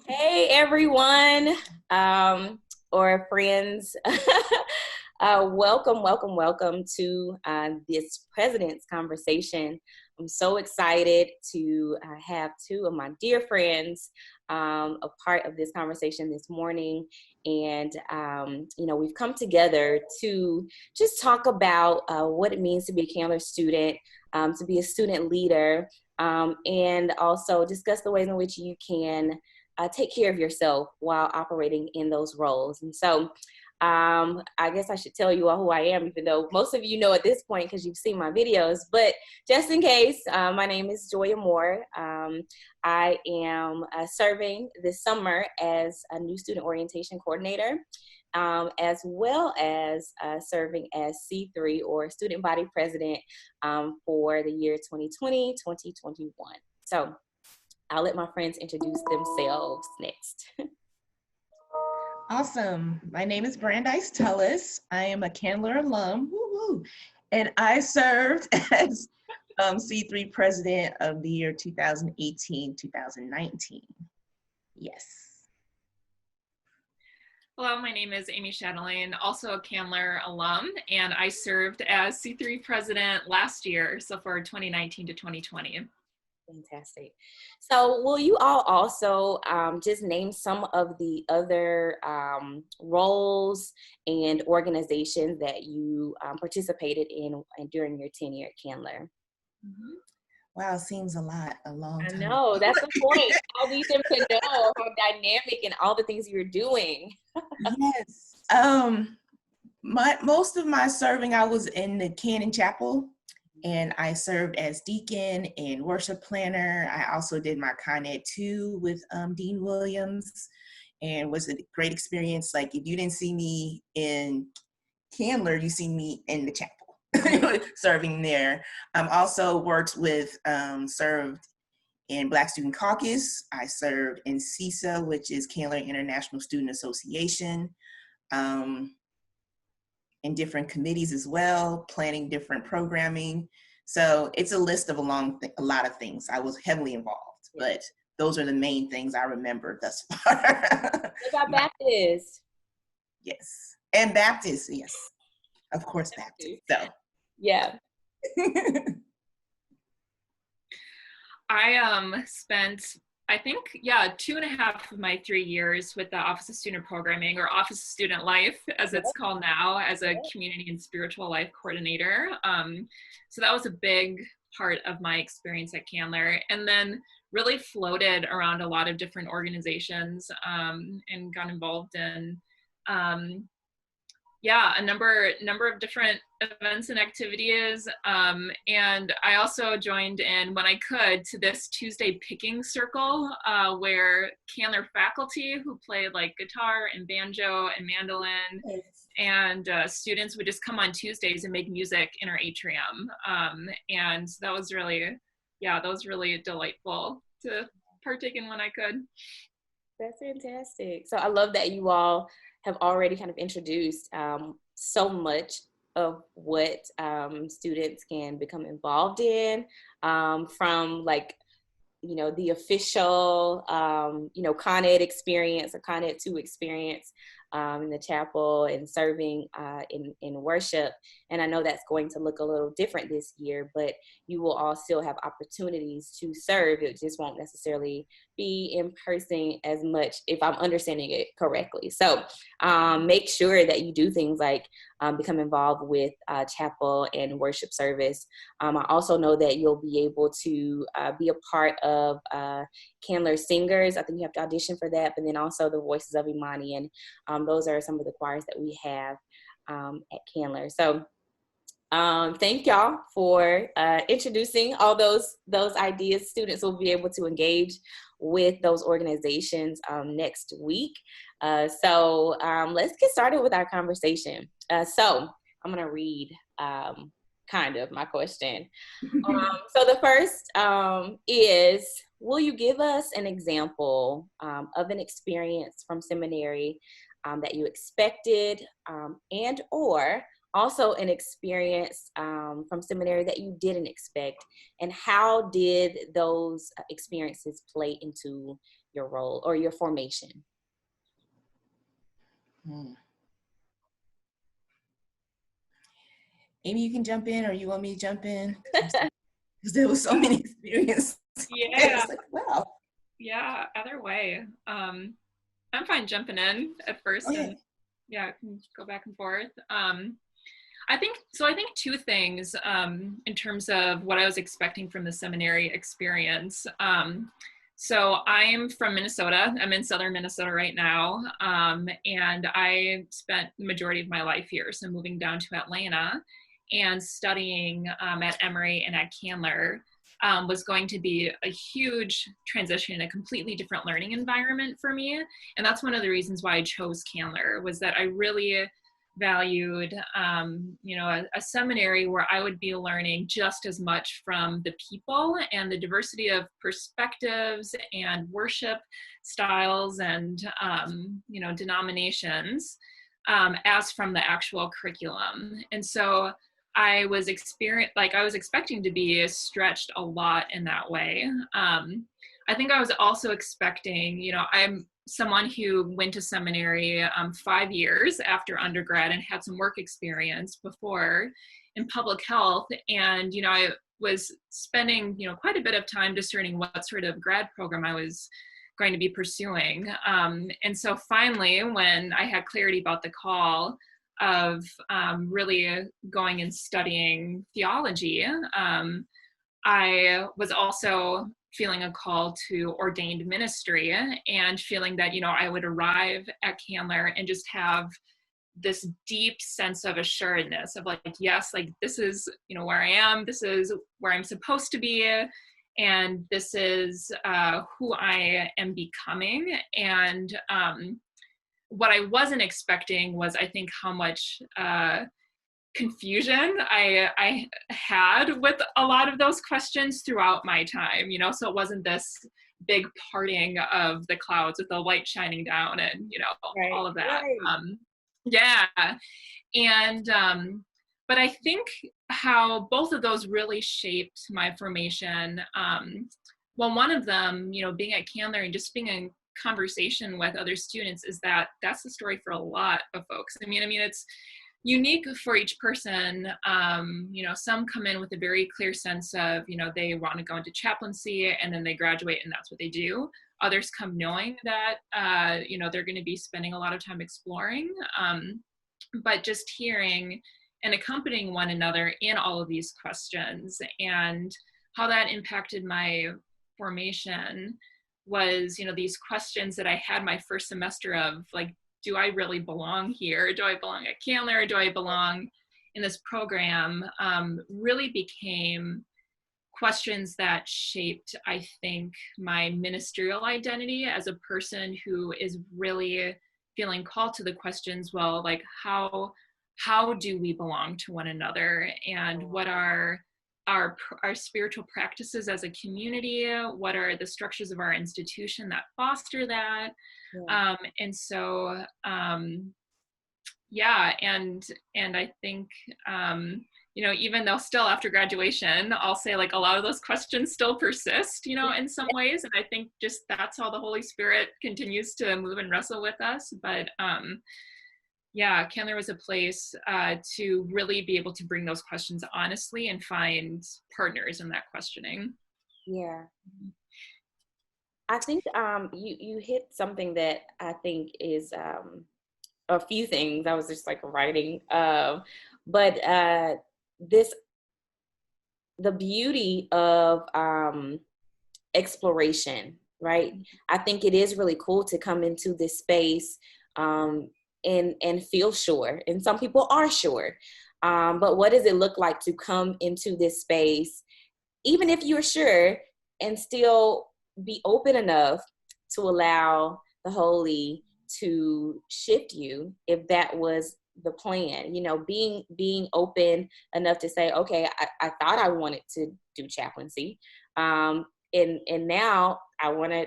Hey everyone, or friends. Welcome to this President's Conversation. I'm so excited to have two of my dear friends a part of this conversation this morning. And, we've come together to just talk about what it means to be a Candler student, to be a student leader, and also discuss the ways in which you can take care of yourself while operating in those roles. And so I guess I should tell you all who I am, even though most of you know at this point because you've seen my videos. But just in case, my name is Joya Moore. I am serving this summer as a new student orientation coordinator, as well as serving as C3 or student body president for the year 2020-2021. So I'll let my friends introduce themselves next. Awesome. My name is Brandeis Tullis. I am a Candler alum, woo-hoo, and I served as C3 president of the year 2018-2019. Yes. Hello, my name is Amy Chatelain, also a Candler alum, and I served as C3 president last year, so for 2019 to 2020. Fantastic. So will you all also just name some of the other roles and organizations that you participated in during your tenure at Candler? Mm-hmm. Wow, seems a long time. I know, that's the point. I need them to know how dynamic and all the things you're doing. Yes. Most of my serving, I was in the Cannon Chapel. And I served as deacon and worship planner. I also did my Con Ed 2 with Dean Williams, and was a great experience. Like, if you didn't see me in Candler, you see me in the chapel serving there. Also worked with, served in Black Student Caucus. I served in CISA, which is Candler International Student Association. In different committees as well, planning different programming. So it's a list of a lot of things. I was heavily involved, but those are the main things I remember thus far. What about Baptist? Yes, and Baptist, yes. Of course, Baptist, so. Yeah. I spent, I think, 2.5 of my 3 years with the Office of Student Programming, or Office of Student Life, as it's called now, as a community and spiritual life coordinator. So that was a big part of my experience at Candler, and then really floated around a lot of different organizations and got involved in a number of different events and activities. And I also joined in, when I could, to this Tuesday picking circle where Candler faculty who played like guitar and banjo and mandolin and students would just come on Tuesdays and make music in our atrium. And that was really delightful to partake in when I could. That's fantastic. So I love that you all have already kind of introduced so much of what students can become involved in, from the official, Con Ed experience or Con Ed 2 experience in the chapel and serving in worship. And I know that's going to look a little different this year, but you will all still have opportunities to serve. It just won't necessarily be in person as much, if I'm understanding it correctly. So make sure that you do things like become involved with chapel and worship service. I also know that you'll be able to be a part of Candler Singers. I think you have to audition for that, but then also the Voices of Imani, and those are some of the choirs that we have at Candler. So thank y'all for introducing all those ideas. Students will be able to engage with those organizations next week. So let's get started with our conversation. So I'm gonna read kind of my question. So the first is, will you give us an example of an experience from seminary that you expected, and or also an experience from seminary that you didn't expect, and how did those experiences play into your role or your formation? Amy, you can jump in, or you want me to jump in? Because there was so many experiences. Yeah. It's like, wow. Yeah, either way. I'm fine jumping in at first and yeah, can go back and forth. I think two things in terms of what I was expecting from the seminary experience. So I'm from Minnesota. I'm in southern Minnesota right now. And I spent the majority of my life here. So moving down to Atlanta and studying at Emory and at Candler was going to be a huge transition, a completely different learning environment for me. And that's one of the reasons why I chose Candler, was that I really valued, a seminary where I would be learning just as much from the people and the diversity of perspectives and worship styles and, denominations as from the actual curriculum. And so I was expecting to be stretched a lot in that way. I think I was also expecting, I'm someone who went to seminary 5 years after undergrad and had some work experience before in public health. And, I was spending, quite a bit of time discerning what sort of grad program I was going to be pursuing. And so finally, when I had clarity about the call of really going and studying theology, I was also feeling a call to ordained ministry and feeling that, I would arrive at Candler and just have this deep sense of assuredness of yes, this is, where I am, this is where I'm supposed to be, and this is who I am becoming. And what I wasn't expecting was, I think, how much confusion I had with a lot of those questions throughout my time, so it wasn't this big parting of the clouds with the light shining down and, right, all of that. right. And, but I think how both of those really shaped my formation. Well, one of them, being at Candler and just being in conversation with other students, is that that's the story for a lot of folks. I mean, it's unique for each person. Some come in with a very clear sense of, they want to go into chaplaincy and then they graduate and that's what they do. Others come knowing that, they're going to be spending a lot of time exploring. But just hearing and accompanying one another in all of these questions and how that impacted my formation was, these questions that I had my first semester of, do I really belong here? Do I belong at Candler? Do I belong in this program? Really became questions that shaped, I think, my ministerial identity as a person who is really feeling called to the questions, well, how do we belong to one another? And what are our spiritual practices as a community? What are the structures of our institution that foster that? Yeah. And so, and I think, even though still after graduation, I'll say a lot of those questions still persist, in some ways. And I think just that's how the Holy Spirit continues to move and wrestle with us. But Candler was a place to really be able to bring those questions honestly and find partners in that questioning. Yeah. I think you hit something that I think is a few things. I was just writing, but the beauty of exploration, right? I think it is really cool to come into this space and feel sure. And some people are sure. But what does it look like to come into this space, even if you're sure, and still be open enough to allow the Holy to shift you if that was the plan, being open enough to say, okay, I thought I wanted to do chaplaincy. And now I want to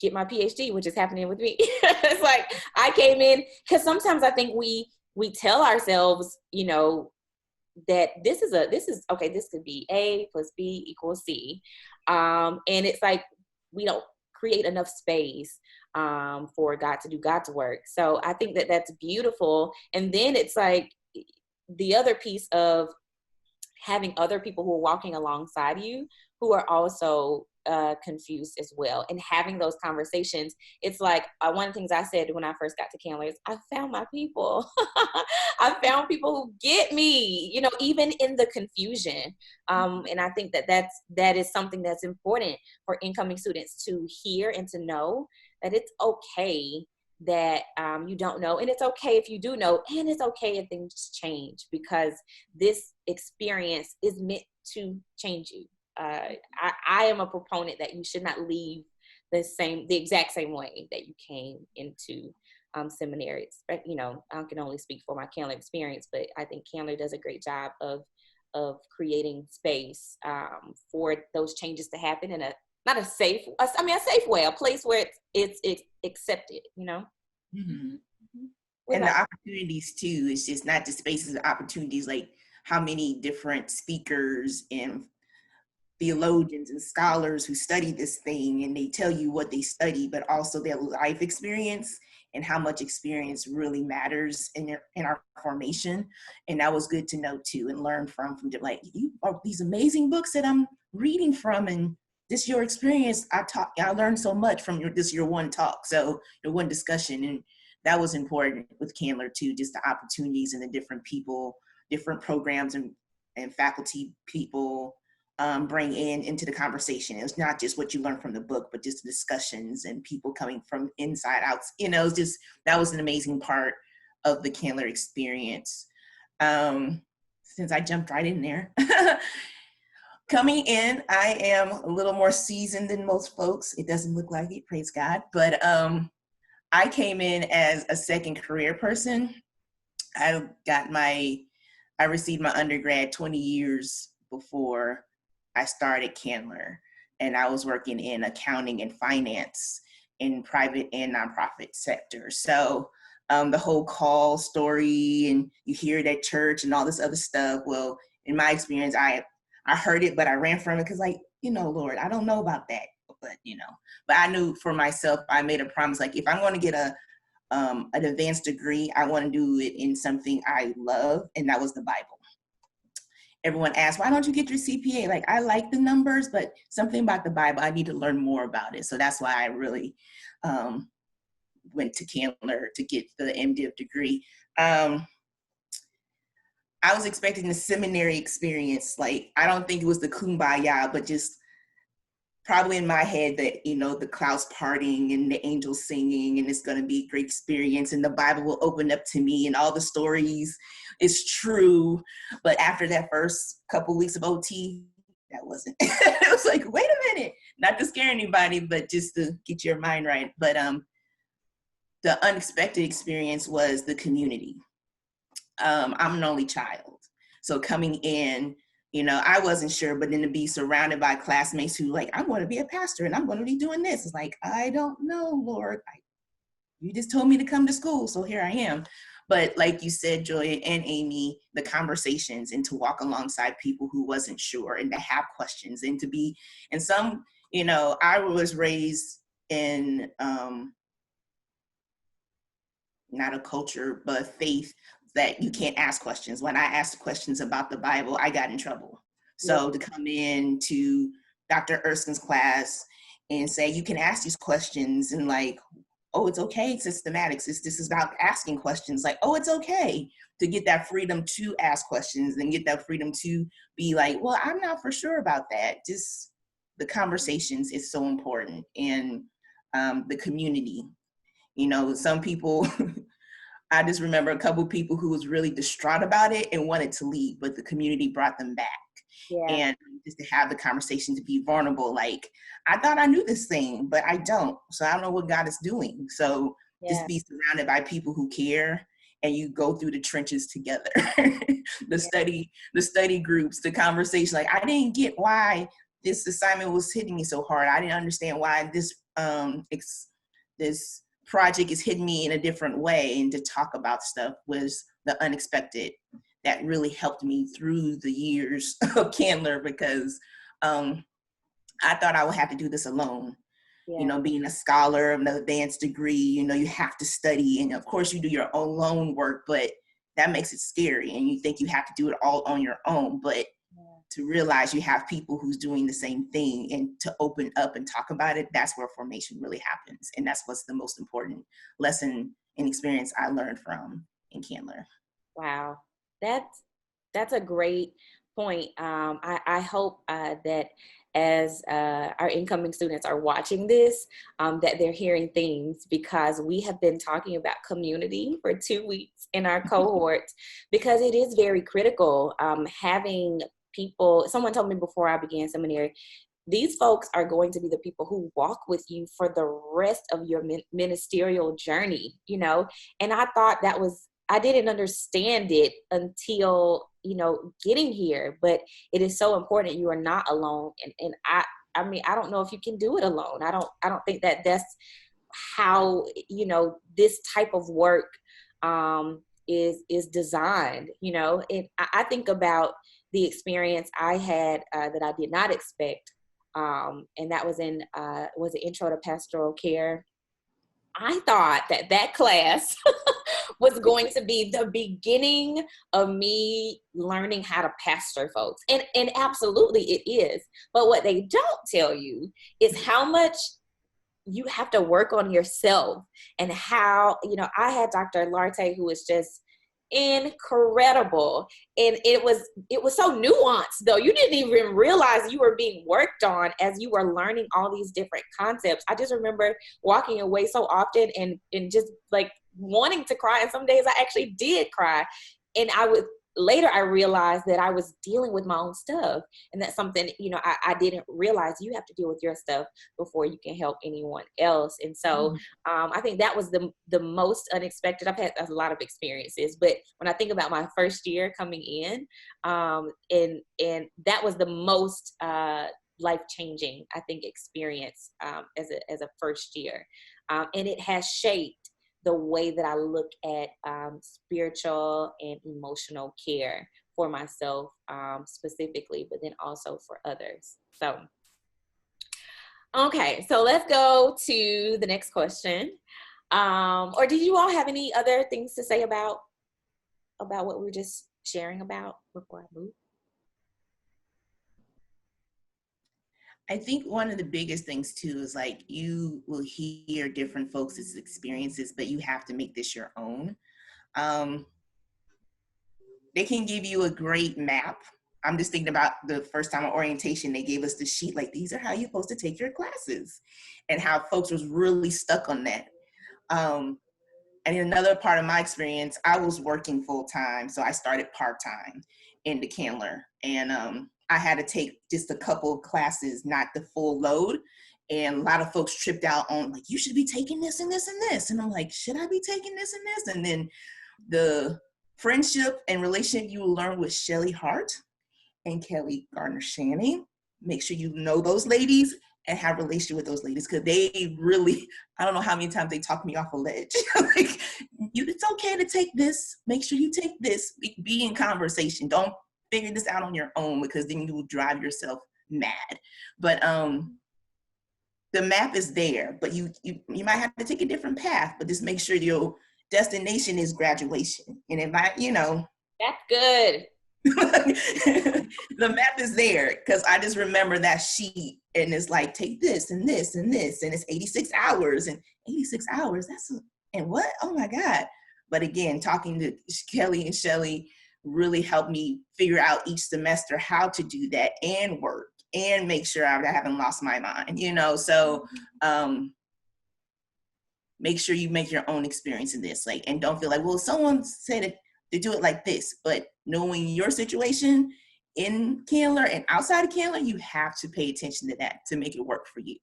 get my PhD, which is happening with me. It's I came in, because sometimes I think we tell ourselves, that this is okay, this could be A plus B equals C. And it's we don't create enough space for God to do God's work. So I think that that's beautiful. And then it's like the other piece of having other people who are walking alongside you who are also confused as well, and having those conversations. It's like one of the things I said when I first got to Candler is I found my people. I found people who get me, you know, even in the confusion. And I think that that is something that's important for incoming students to hear and to know, that it's okay that you don't know, and it's okay if you do know, and it's okay if things change, because this experience is meant to change you. I am a proponent that you should not leave the exact same way that you came into seminary. You know, I can only speak for my Candler experience, but I think Candler does a great job of creating space for those changes to happen in a safe way, a place where it's accepted, you know. Mm-hmm. What And the about opportunities too, it's just not just spaces of opportunities, like how many different speakers and theologians and scholars who study this thing, and they tell you what they study, but also their life experience and how much experience really matters in our formation. And that was good to know too, and learn from like, you are these amazing books that I'm reading from, and this your experience. I learned so much from your one talk, so your one discussion. And that was important with Candler too, just the opportunities and the different people, different programs and faculty people bring into the conversation. It's not just what you learn from the book, but just the discussions and people coming from inside out. You know, it's just, that was an amazing part of the Candler experience. Since I jumped right in there. Coming in, I am a little more seasoned than most folks. It doesn't look like it, praise God. But I came in as a second career person. I received my undergrad 20 years before I started Candler, and I was working in accounting and finance in private and nonprofit sector. So the whole call story, and you hear it at church and all this other stuff. Well, in my experience, I heard it, but I ran from it because, like, you know, Lord, I don't know about that. But, you know, but I knew for myself, I made a promise, like, if I'm going to get an advanced degree, I want to do it in something I love, and that was the Bible. Everyone asks, why don't you get your CPA? Like, I like the numbers, but something about the Bible, I need to learn more about it. So that's why I really went to Candler to get the MDiv degree. I was expecting the seminary experience. Like, I don't think it was the kumbaya, but just probably in my head that, you know, the clouds parting and the angels singing, and it's going to be a great experience, and the Bible will open up to me and all the stories is true. But after that first couple weeks of OT, that wasn't. It was like, wait a minute, not to scare anybody, but just to get your mind right. But the unexpected experience was the community. I'm an only child, so coming in, you know, I wasn't sure, but then to be surrounded by classmates who like, I'm going to be a pastor and I'm going to be doing this. It's like, I don't know, Lord. You just told me to come to school, so here I am. But like you said, Joy and Amy, the conversations, and to walk alongside people who wasn't sure, and to have questions, and to be, and some, you know, I was raised in not a culture, but faith that you can't ask questions. When I asked questions about the Bible, I got in trouble. So to come in to Dr. Erskine's class and say, you can ask these questions, and like, oh, it's okay, it's systematics. This is about asking questions. Like, oh, it's okay to get that freedom to ask questions, and get that freedom to be like, well, I'm not for sure about that. Just the conversations is so important. And the community, you know, some people, I just remember a couple of people who was really distraught about it and wanted to leave, but the community brought them back. Yeah. And just to have the conversation, to be vulnerable, like, I thought I knew this thing, but I don't. So I don't know what God is doing. So just be surrounded by people who care, and you go through the trenches together. The study groups, the conversation. Like, I didn't get why this assignment was hitting me so hard. I didn't understand why this this project is hitting me in a different way. And to talk about stuff was the unexpected that really helped me through the years of Candler, because I thought I would have to do this alone. You Yeah. know, being a scholar of an advanced degree, you know, you have to study. And of course you do your own lone work, but that makes it scary. And you think you have to do it all on your own. But to realize you have people who's doing the same thing and to open up and talk about it, that's where formation really happens. And that's what's the most important lesson and experience I learned from in Candler. Wow. That's a great point. I hope that as our incoming students are watching this, that they're hearing things, because we have been talking about community for 2 weeks in our cohort, because it is very critical. Having people, someone told me before I began seminary, these folks are going to be the people who walk with you for the rest of your ministerial journey, you know? And I thought that was, I didn't understand it until, you know, getting here, but it is so important. You are not alone. And I mean, I don't know if you can do it alone. I don't think that that's how, you know, this type of work is designed, you know? And I think about the experience I had that I did not expect. And that was was an intro to pastoral care. I thought that class was going to be the beginning of me learning how to pastor folks. And absolutely it is. But what they don't tell you is how much you have to work on yourself, and how, you know, I had Dr. Larte, who was just incredible. And it was so nuanced, though. You didn't even realize you were being worked on as you were learning all these different concepts. I just remember walking away so often and just like wanting to cry. And some days I actually did cry. And later I realized that I was dealing with my own stuff. And that's something, you know, I didn't realize. You have to deal with your stuff before you can help anyone else. And so I think that was the most unexpected. I've had a lot of experiences, but when I think about my first year coming in, and that was the most life-changing, I think, experience as a first year. And it has shaped the way that I look at spiritual and emotional care for myself specifically, but then also for others. So, okay, so let's go to the next question. Or did you all have any other things to say about what we were just sharing about before I move? I think one of the biggest things too is like you will hear different folks' experiences, but you have to make this your own. They can give you a great map. I'm just thinking about the first time at orientation, they gave us the sheet, like, these are how you're supposed to take your classes, and how folks was really stuck on that. And in another part of my experience, I was working full time. So I started part-time in the Candler, and I had to take just a couple of classes, not the full load. And a lot of folks tripped out on like, you should be taking this and this and this. And I'm like, should I be taking this and this? And then the friendship and relationship you will learn with Shelly Hart and Kelly Gardner Shanning. Make sure you know those ladies and have a relationship with those ladies, because they really, I don't know how many times they talk me off a ledge. Like, it's okay to take this. Make sure you take this. Be in conversation. Don't figure this out on your own, because then you will drive yourself mad. But the map is there, but you might have to take a different path, but just make sure your destination is graduation. And if That's good. the map is there, because I just remember that sheet, and it's like, take this and this and this, and it's 86 hours, and 86 hours, and what? Oh my God. But again, talking to Kelly and Shelly really helped me figure out each semester how to do that and work and make sure I haven't lost my mind, so make sure you make your own experience in this, like, and don't feel like, well, someone said it to do it like this, but knowing your situation in Candler and outside of Candler, you have to pay attention to that to make it work for you.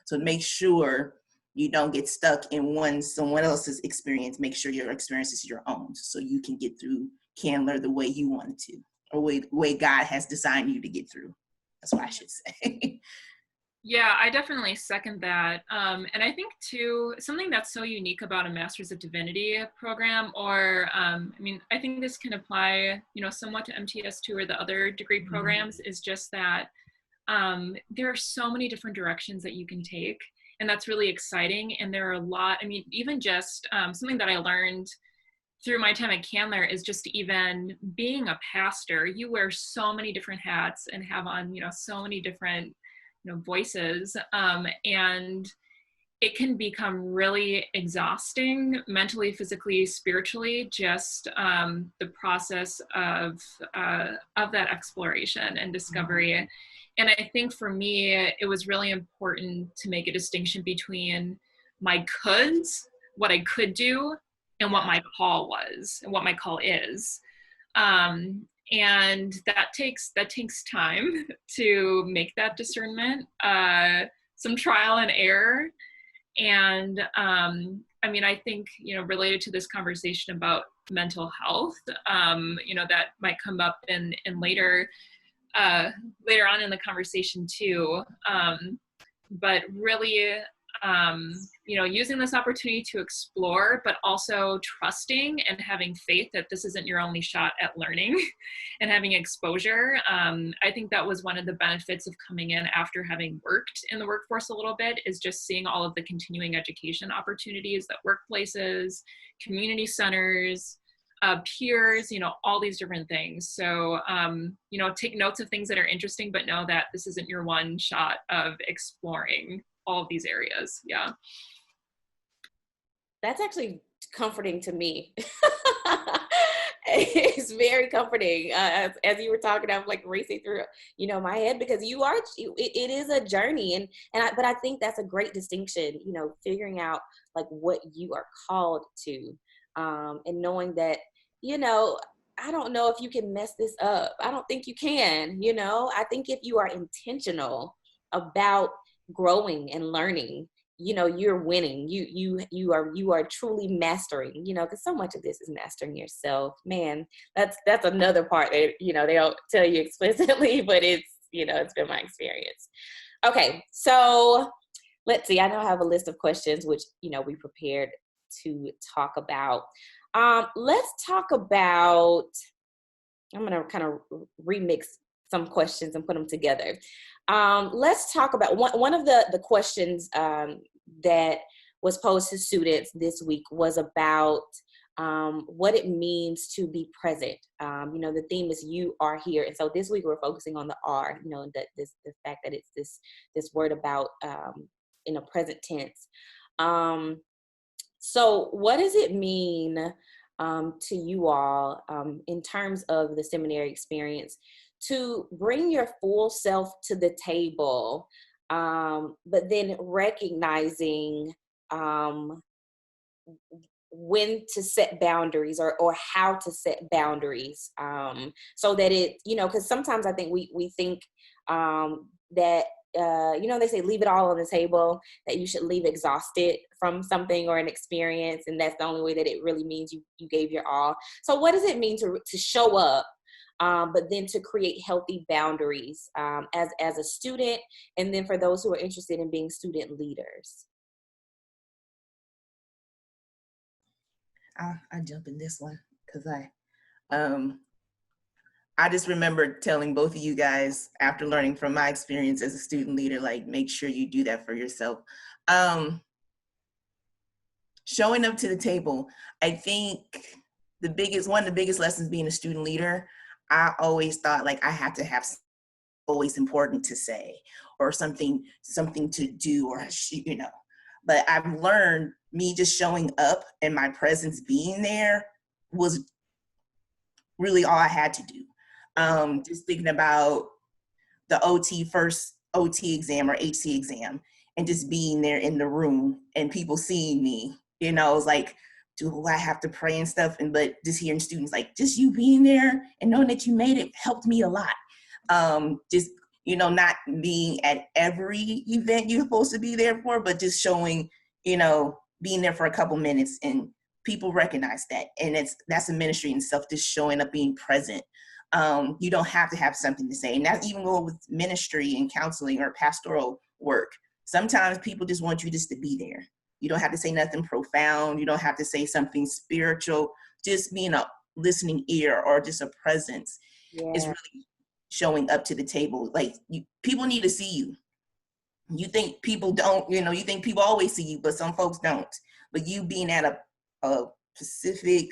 So make sure you don't get stuck in someone else's experience. Make sure your experience is your own, so you can get through Candler the way you want to, or the way God has designed you to get through. That's what I should say. Yeah, I definitely second that. And I think too, something that's so unique about a Master's of Divinity program, or I think this can apply, somewhat to MTS2 or the other degree programs, is just that there are so many different directions that you can take. And that's really exciting. And there are a lot, I mean, even just something that I learned through my time at Candler is just even being a pastor, you wear so many different hats and have on, so many different, voices. And it can become really exhausting mentally, physically, spiritually, just the process of that exploration and discovery. And I think for me, it was really important to make a distinction between my coulds, what I could do, and what my call was and what my call is. And that takes time to make that discernment, some trial and error. And I mean, I think, related to this conversation about mental health, that might come up in later on in the conversation too. But really, using this opportunity to explore, but also trusting and having faith that this isn't your only shot at learning and having exposure. I think that was one of the benefits of coming in after having worked in the workforce a little bit, is just seeing all of the continuing education opportunities that workplaces, community centers, peers, all these different things. So, take notes of things that are interesting, but know that this isn't your one shot of exploring all of these areas. Yeah. That's actually comforting to me. It's very comforting. As you were talking, I'm like racing through, my head, because it is a journey. But I think that's a great distinction, figuring out like what you are called to, and knowing that, I don't know if you can mess this up. I don't think you can, I think if you are intentional about growing and learning, you're winning. You are truly mastering, because so much of this is mastering yourself. Man, that's another part that, they don't tell you explicitly, but it's been my experience. Okay, so let's see. I know I have a list of questions, which, we prepared to talk about. Let's talk about, I'm going to kind of remix some questions and put them together. Let's talk about one of the questions that was posed to students this week was about what it means to be present. The theme is you are here. And so this week we're focusing on the R, the fact that it's this word about in a present tense. So what does it mean to you all in terms of the seminary experience to bring your full self to the table, but then recognizing when to set boundaries or how to set boundaries, so that it, because sometimes I think we think that, they say leave it all on the table, that you should leave exhausted from something or an experience, and that's the only way that it really means you gave your all. So what does it mean to show up, but then to create healthy boundaries as a student, and then for those who are interested in being student leaders? I'll jump in this one because I just remember telling both of you guys, after learning from my experience as a student leader, like, make sure you do that for yourself. Showing up to the table, I think one of the biggest lessons being a student leader, I always thought like I had to have always important to say or something to do, or but I've learned me just showing up and my presence being there was really all I had to do. Just thinking about the first OT exam or HC exam, and just being there in the room and people seeing me, it was like, do I have to pray and stuff? But just hearing students, like, just you being there and knowing that you made it helped me a lot. Just, not being at every event you're supposed to be there for, but just showing, being there for a couple minutes, and people recognize that. And that's a ministry in itself, just showing up, being present. You don't have to have something to say. And that's even going with ministry and counseling or pastoral work. Sometimes people just want you just to be there. You don't have to say nothing profound. You don't have to say something spiritual. Just being a listening ear or just a presence is really showing up to the table. Like, people need to see you. You think people don't, you think people always see you, but some folks don't. But you being at a specific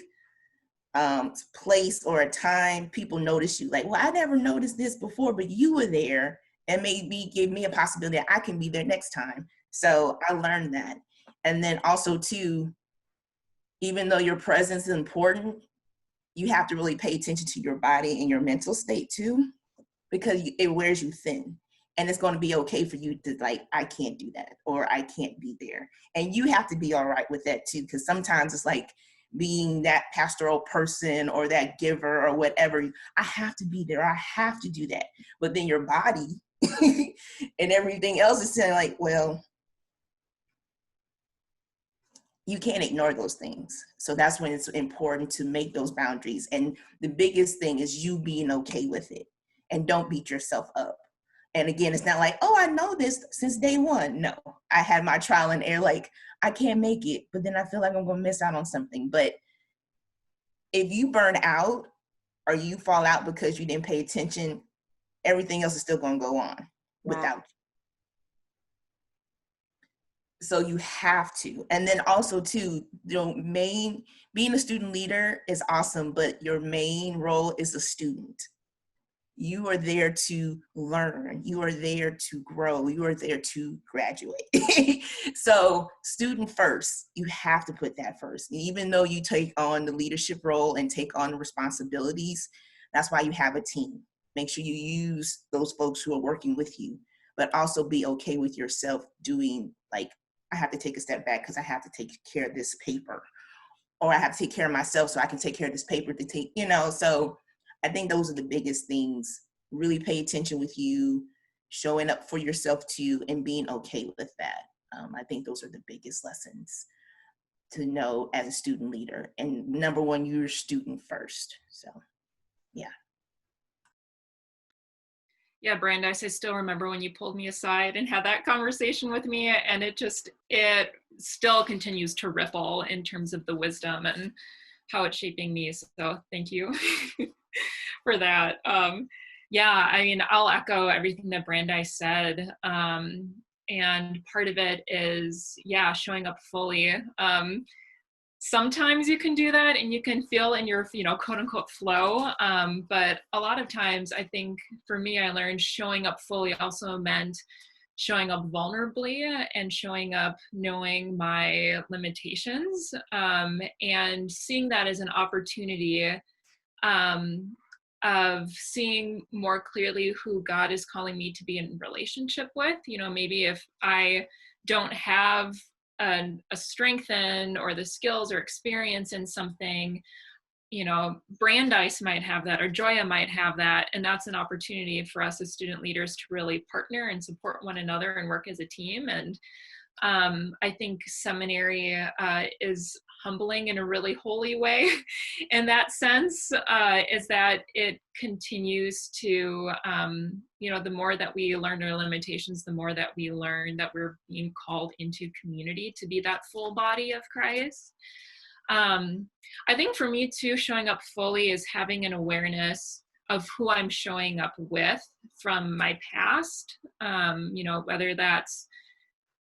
place or a time, people notice you. Like, well, I never noticed this before, but you were there, and maybe give me a possibility that I can be there next time. So I learned that. And then also too, even though your presence is important, you have to really pay attention to your body and your mental state too, because it wears you thin. And it's going to be okay for you to like, I can't do that, or I can't be there. And you have to be all right with that too, because sometimes it's like being that pastoral person or that giver or whatever. I have to be there. I have to do that. But then your body and everything else is saying like, well, you can't ignore those things. So that's when it's important to make those boundaries. And the biggest thing is you being okay with it, and don't beat yourself up. And again, it's not like, oh, I know this since day one. No, I had my trial and error, like I can't make it, but then I feel like I'm going to miss out on something. But if you burn out or you fall out because you didn't pay attention, everything else is still going to go on without you. So you have to. And then also too, being a student leader is awesome, but your main role is a student. You are there to learn. You are there to grow. You are there to graduate. So student first, you have to put that first. Even though you take on the leadership role and take on the responsibilities, that's why you have a team. Make sure you use those folks who are working with you, but also be okay with yourself doing like, I have to take a step back because I have to take care of this paper, or I have to take care of myself so I can take care of this paper to take, so I think those are the biggest things. Really pay attention with you, showing up for yourself too, and being okay with that. I think those are the biggest lessons to know as a student leader. And number one, you're a student first. So, yeah. Yeah, Brandeis, I still remember when you pulled me aside and had that conversation with me, and it still continues to ripple in terms of the wisdom and how it's shaping me. So thank you for that. Yeah, I mean, I'll echo everything that Brandeis said. And part of it is, yeah, showing up fully. Sometimes you can do that and you can feel in your, quote unquote flow. But a lot of times, I think for me, I learned showing up fully also meant showing up vulnerably and showing up knowing my limitations, and seeing that as an opportunity of seeing more clearly who God is calling me to be in relationship with. Maybe if I don't have a strength in or the skills or experience in something, Brandeis might have that, or Joya might have that, and that's an opportunity for us as student leaders to really partner and support one another and work as a team. And I think seminary is humbling in a really holy way in that sense, is that it continues to, the more that we learn our limitations, the more that we learn that we're being called into community to be that full body of Christ. I think for me too, showing up fully is having an awareness of who I'm showing up with from my past, whether that's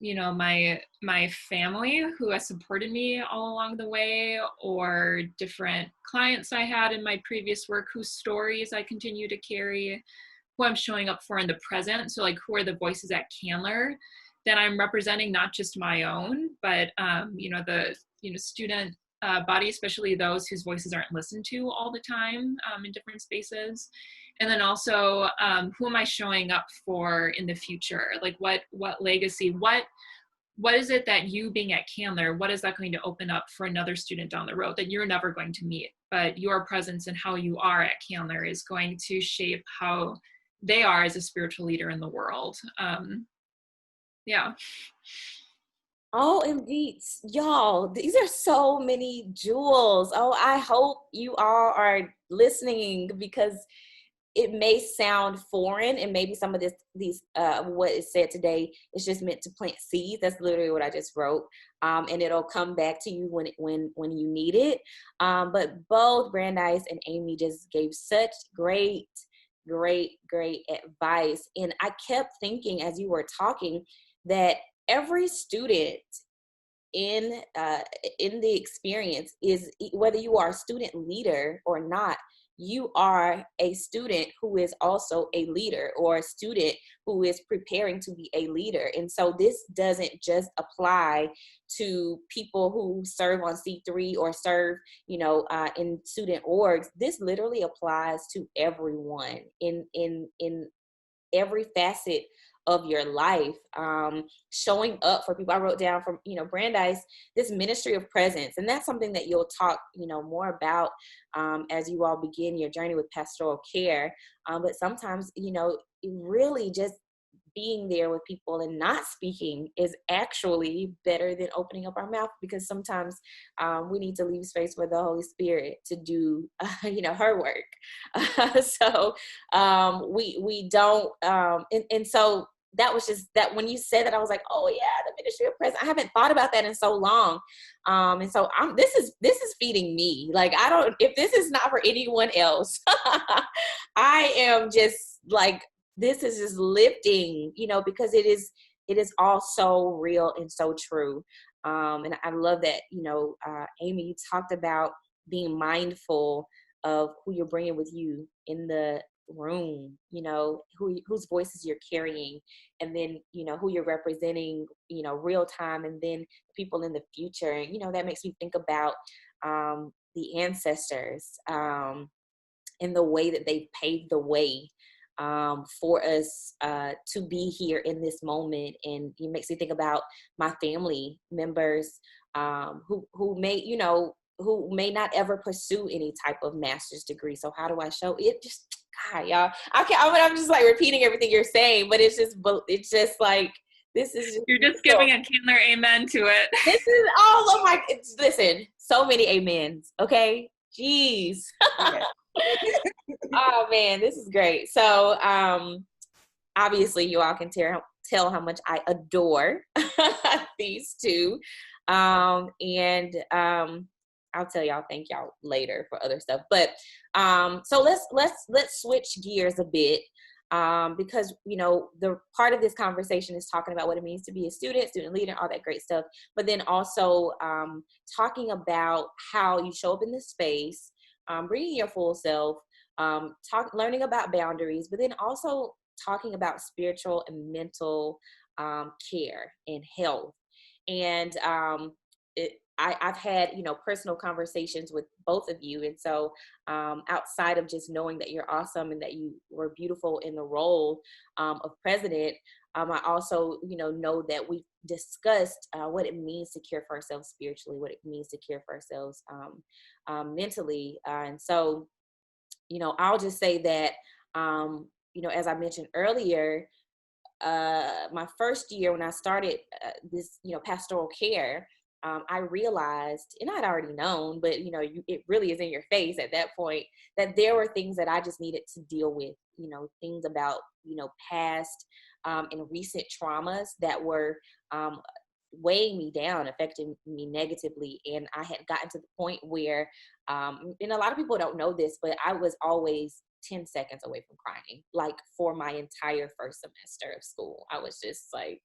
my family who has supported me all along the way, or different clients I had in my previous work whose stories I continue to carry, who I'm showing up for in the present. So like, who are the voices at Candler that I'm representing, not just my own, but the student body, especially those whose voices aren't listened to all the time in different spaces. And then also, who am I showing up for in the future? Like what legacy, what is it that you being at Candler, what is that going to open up for another student down the road that you're never going to meet, but your presence and how you are at Candler is going to shape how they are as a spiritual leader in the world. Yeah. OMG, y'all, these are so many jewels. Oh, I hope you all are listening, because it may sound foreign, and maybe some of these what is said today is just meant to plant seeds. That's literally what I just wrote, and it'll come back to you when you need it. But both Brandeis and Amy just gave such great great, great advice. And I kept thinking as you were talking that every student in the experience is, whether you are a student leader or not, you are a student who is also a leader, or a student who is preparing to be a leader. And so this doesn't just apply to people who serve on C3 or serve, in student orgs. This literally applies to everyone in every facet of your life. Showing up for people. I wrote down from, Brandeis, this ministry of presence. And that's something that you'll talk, more about as you all begin your journey with pastoral care. But sometimes, really just being there with people and not speaking is actually better than opening up our mouth, because sometimes we need to leave space for the Holy Spirit to do, her work. So we don't, and so that was just that when you said that, I was like, oh yeah, the ministry of presence. I haven't thought about that in so long. And so this is feeding me. Like, if this is not for anyone else, I am just like, this is just lifting, because it is all so real and so true. And I love that, Amy, you talked about being mindful of who you're bringing with you in the room, whose voices you're carrying, and then, who you're representing, real time, and then people in the future. And, that makes me think about the ancestors and the way that they paved the way for us to be here in this moment. And it makes me think about my family members who may not ever pursue any type of master's degree. So how do I show it? Just, God, y'all, I'm just like repeating everything you're saying, but it's just like, this is just, you're just giving a Candler amen to it. This is all of my, listen, so many amens. Okay. Jeez. Oh man, this is great. So obviously you all can tell how much I adore these two. And I'll tell y'all, thank y'all later for other stuff. But so let's switch gears a bit. Because, the part of this conversation is talking about what it means to be a student leader, all that great stuff. But then also talking about how you show up in this space, bringing your full self, learning about boundaries, but then also talking about spiritual and mental care and health. And I've had, personal conversations with both of you. And so outside of just knowing that you're awesome and that you were beautiful in the role of president, I also, know that we've discussed what it means to care for ourselves spiritually, what it means to care for ourselves mentally. And so, I'll just say that, as I mentioned earlier, my first year when I started this, pastoral care, I realized, and I'd already known, but it really is in your face at that point, that there were things that I just needed to deal with, things about, past and recent traumas that were weighing me down, affecting me negatively. And I had gotten to the point where, and a lot of people don't know this, but I was always 10 seconds away from crying, like for my entire first semester of school. I was just like,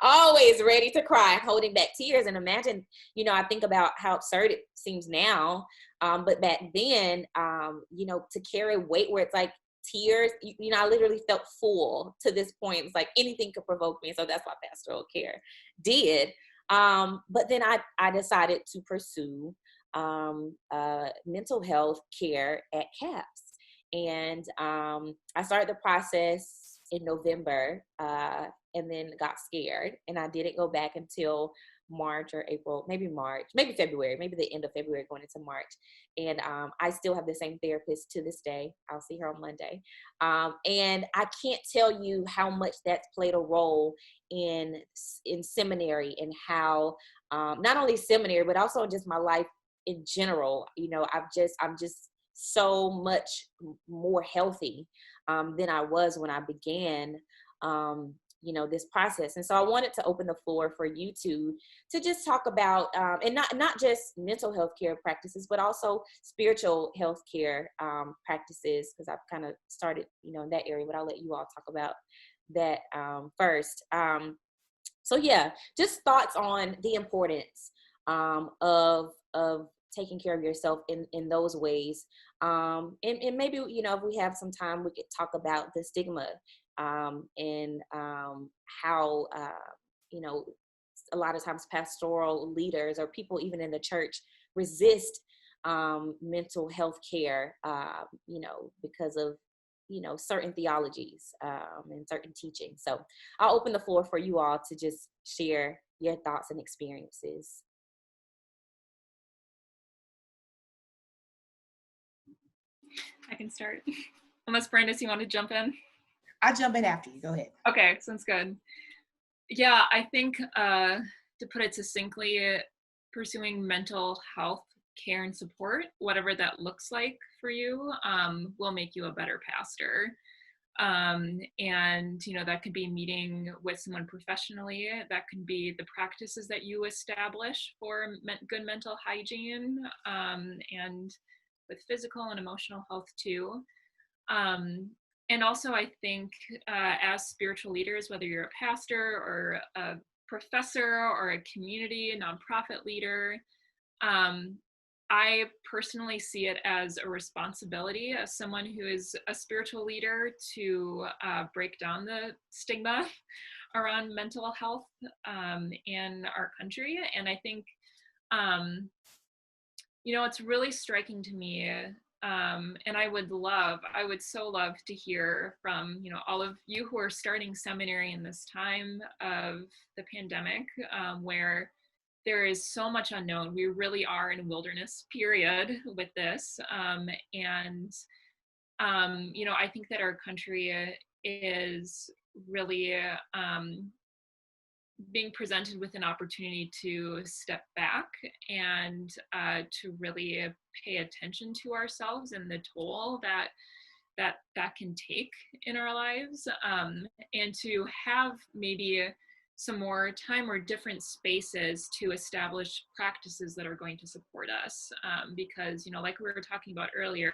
always ready to cry, holding back tears. And imagine, I think about how absurd it seems now. But back then, to carry weight where it's like tears, I literally felt full to this point. It's like anything could provoke me. So that's what pastoral care did. But then I decided to pursue mental health care at CAPS. And I started the process in November and then got scared. And I didn't go back until March or April, maybe February, maybe the end of February going into March. And I still have the same therapist to this day. I'll see her on Monday. And I can't tell you how much that's played a role in seminary, and how not only seminary, but also just my life in general. I'm just so much more healthy than I was when I began this process. And so I wanted to open the floor for you to just talk about, and not just mental health care practices, but also spiritual health care practices, because I've kind of started, in that area, but I'll let you all talk about that first. So yeah, just thoughts on the importance of taking care of yourself in those ways. And maybe, if we have some time, we could talk about the stigma and how, a lot of times pastoral leaders or people even in the church resist mental health care, because of, certain theologies and certain teachings. So I'll open the floor for you all to just share your thoughts and experiences. I can start. Unless Brandis, you want to jump in? I'll jump in after you. Go ahead. Okay, sounds good. Yeah, I think to put it succinctly, pursuing mental health care and support, whatever that looks like for you, will make you a better pastor. And that could be meeting with someone professionally. That could be the practices that you establish for good mental hygiene, and with physical and emotional health too. And also, I think as spiritual leaders, whether you're a pastor or a professor or a community, a nonprofit leader, I personally see it as a responsibility as someone who is a spiritual leader to break down the stigma around mental health in our country. And I think, it's really striking to me. And I would so love to hear from, all of you who are starting seminary in this time of the pandemic, where there is so much unknown. We really are in a wilderness period with this. I think that our country is really being presented with an opportunity to step back and to really pay attention to ourselves and the toll that can take in our lives, and to have maybe some more time or different spaces to establish practices that are going to support us, because like we were talking about earlier,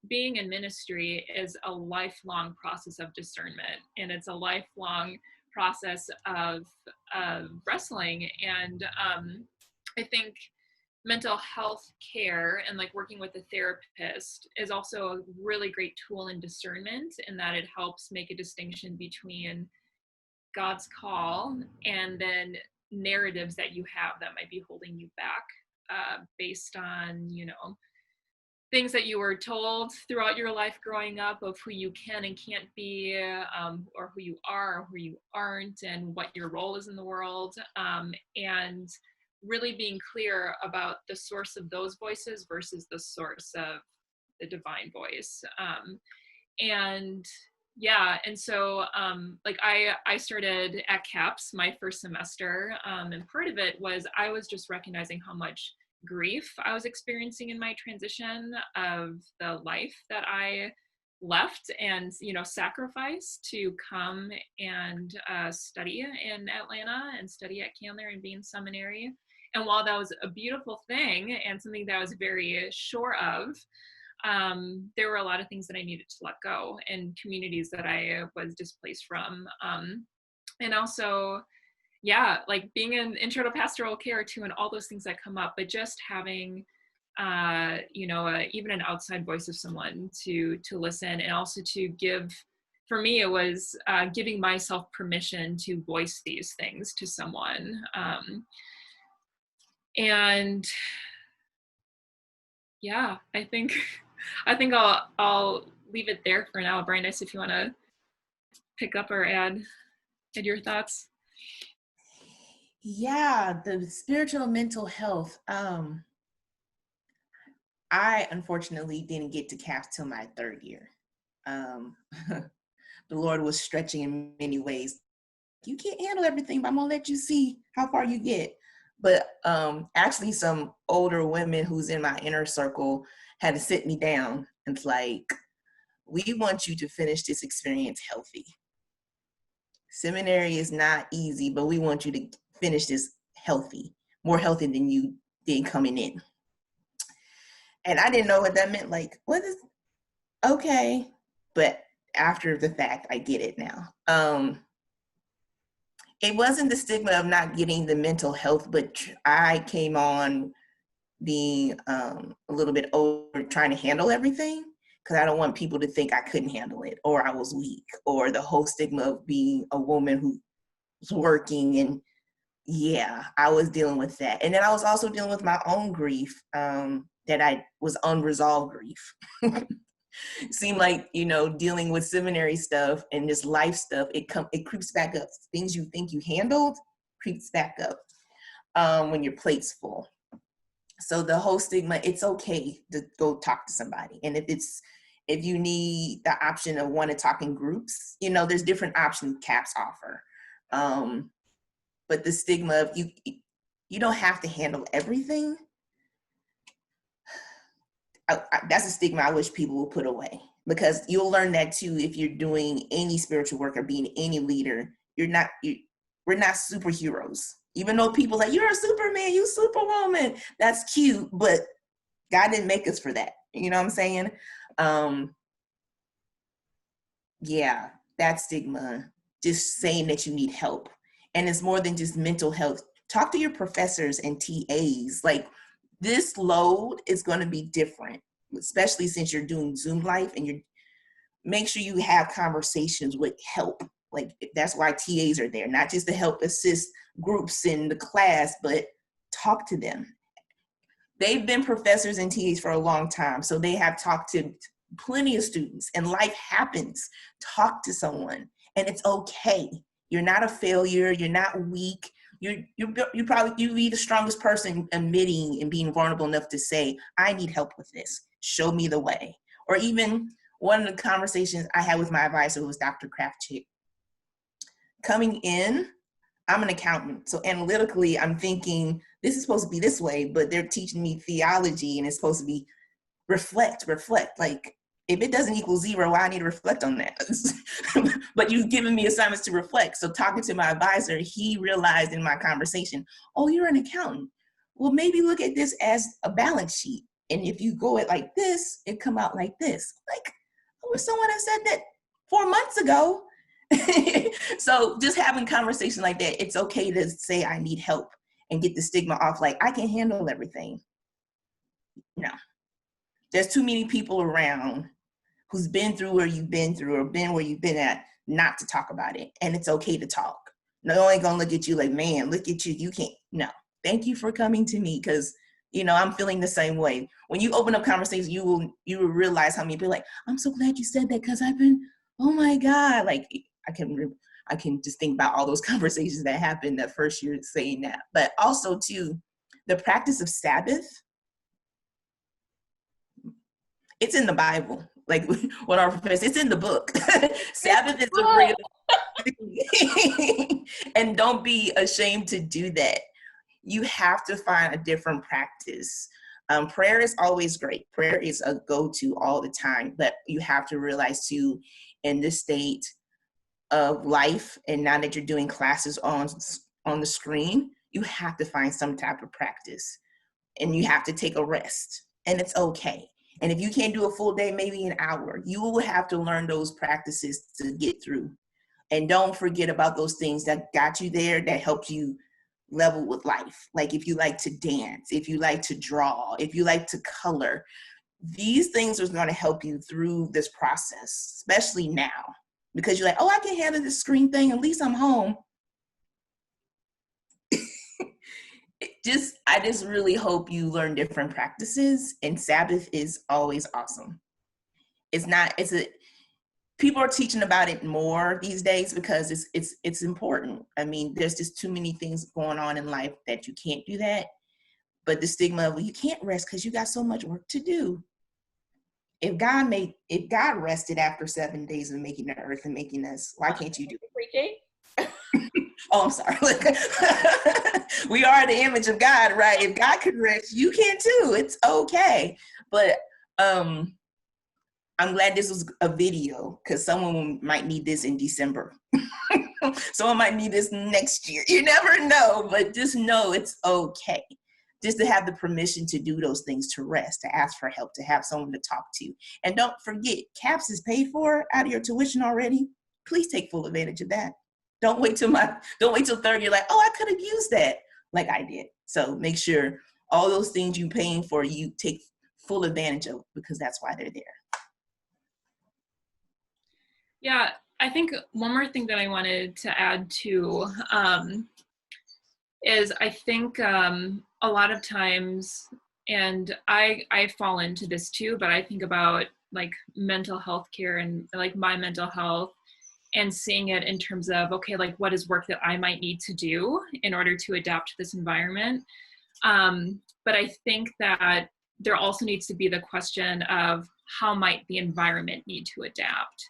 being in ministry is a lifelong process of discernment, and it's a lifelong process of wrestling. And I think mental health care and working with a therapist is also a really great tool in discernment, in that it helps make a distinction between God's call and then narratives that you have that might be holding you back based on things that you were told throughout your life growing up of who you can and can't be, or who you are or who you aren't, and what your role is in the world, and really being clear about the source of those voices versus the source of the divine voice. And so I started at CAPS my first semester, and part of it was I was just recognizing how much grief I was experiencing in my transition of the life that I left and sacrificed to come and study in Atlanta and study at Candler and be in seminary. And while that was a beautiful thing and something that I was very sure of, there were a lot of things that I needed to let go, and communities that I was displaced from. And also, being in intro to pastoral care too, and all those things that come up, but just having, even an outside voice of someone to listen, and also to give, for me, it was giving myself permission to voice these things to someone. I think I'll leave it there for now. Brandis, if you want to pick up or add your thoughts. Yeah, the spiritual and mental health. I unfortunately didn't get to CAPS till my third year. The Lord was stretching in many ways. You can't handle everything, but I'm gonna let you see how far you get. But actually, some older women who's in my inner circle had to sit me down and we want you to finish this experience healthy. Seminary is not easy, but we want you to finish this healthy, more healthy than you did coming in. And I didn't know what that meant. Like, what is, okay. But after the fact, I get it now. It wasn't the stigma of not getting the mental health, but I came on being a little bit over trying to handle everything, because I don't want people to think I couldn't handle it, or I was weak, or the whole stigma of being a woman who was working. And yeah, I was dealing with that. And then I was also dealing with my own grief, that I was unresolved grief. Seemed like, you know, dealing with seminary stuff and this life stuff, it creeps back up. Things you think you handled creeps back up when your plate's full. So the whole stigma, it's okay to go talk to somebody. And if you need the option of want to talk in groups, you know, there's different options CAPS offer. But the stigma of you don't have to handle everything. That's a stigma I wish people would put away, because you'll learn that too if you're doing any spiritual work or being any leader. We're not superheroes. Even though people are like, you're a Superman, you Superwoman, that's cute, but God didn't make us for that. You know what I'm saying? Yeah, that stigma, just saying that you need help. And it's more than just mental health. Talk to your professors and TAs. Like, this load is going to be different, especially since you're doing Zoom Life, and make sure you have conversations with help. Like, that's why TAs are there, not just to help assist groups in the class, but talk to them. They've been professors and TAs for a long time, so they have talked to plenty of students, and life happens. Talk to someone, and it's okay. You're not a failure. You're not weak. You be the strongest person admitting and being vulnerable enough to say, I need help with this. Show me the way. Or even one of the conversations I had with my advisor was Dr. Kraftchick. Coming in, I'm an accountant. So analytically, I'm thinking this is supposed to be this way, but they're teaching me theology and it's supposed to be reflect. Like, if it doesn't equal 0, I need to reflect on that. But you've given me assignments to reflect. So talking to my advisor, he realized in my conversation, oh, you're an accountant. Well, maybe look at this as a balance sheet. And if you go it like this, it come out like this. Like, I wish someone had said that 4 months ago. So just having conversations like that, it's okay to say I need help and get the stigma off. Like, I can handle everything. No. There's too many people around who's been through where you've been through or been where you've been at not to talk about it. And it's okay to talk. No one ain't gonna look at you like, man, look at you, you can't. No, thank you for coming to me, because, you know, I'm feeling the same way. When you open up conversations, you will realize how many people are like, I'm so glad you said that, because I've been, oh my God. Like, I can just think about all those conversations that happened that first year saying that. But also too, the practice of Sabbath, it's in the Bible. Like what our professor, it's in the book. Sabbath is a real thing. And don't be ashamed to do that. You have to find a different practice. Prayer is always great. Prayer is a go-to all the time, but you have to realize too, in this state of life, and now that you're doing classes on the screen, you have to find some type of practice, and you have to take a rest, and it's okay. And if you can't do a full day, maybe an hour, you will have to learn those practices to get through. And don't forget about those things that got you there, that helped you level with life. Like if you like to dance, if you like to draw, if you like to color, these things are going to help you through this process, especially now, because you're like, oh, I can handle this screen thing. At least I'm home. I just really hope you learn different practices, and Sabbath is always awesome. People are teaching about it more these days because it's important. I mean, there's just too many things going on in life that you can't do that. But the stigma of, well, you can't rest because you got so much work to do. If God rested after 7 days of making the earth and making us, why can't you do it? Preaching? Oh, I'm sorry. We are the image of God, right? If God can rest, you can too. It's okay. But I'm glad this was a video, because someone might need this in December. So I might need this next year. You never know, but just know it's okay. Just to have the permission to do those things, to rest, to ask for help, to have someone to talk to. And don't forget, CAPS is paid for out of your tuition already. Please take full advantage of that. Don't wait till third. You're like, oh, I could have used that, like I did. So make sure all those things you're paying for, you take full advantage of, because that's why they're there. Yeah, I think one more thing that I wanted to add to is I think a lot of times, and I fall into this too, but I think about like mental health care and like my mental health, and seeing it in terms of, okay, like what is work that I might need to do in order to adapt to this environment. But I think that there also needs to be the question of how might the environment need to adapt,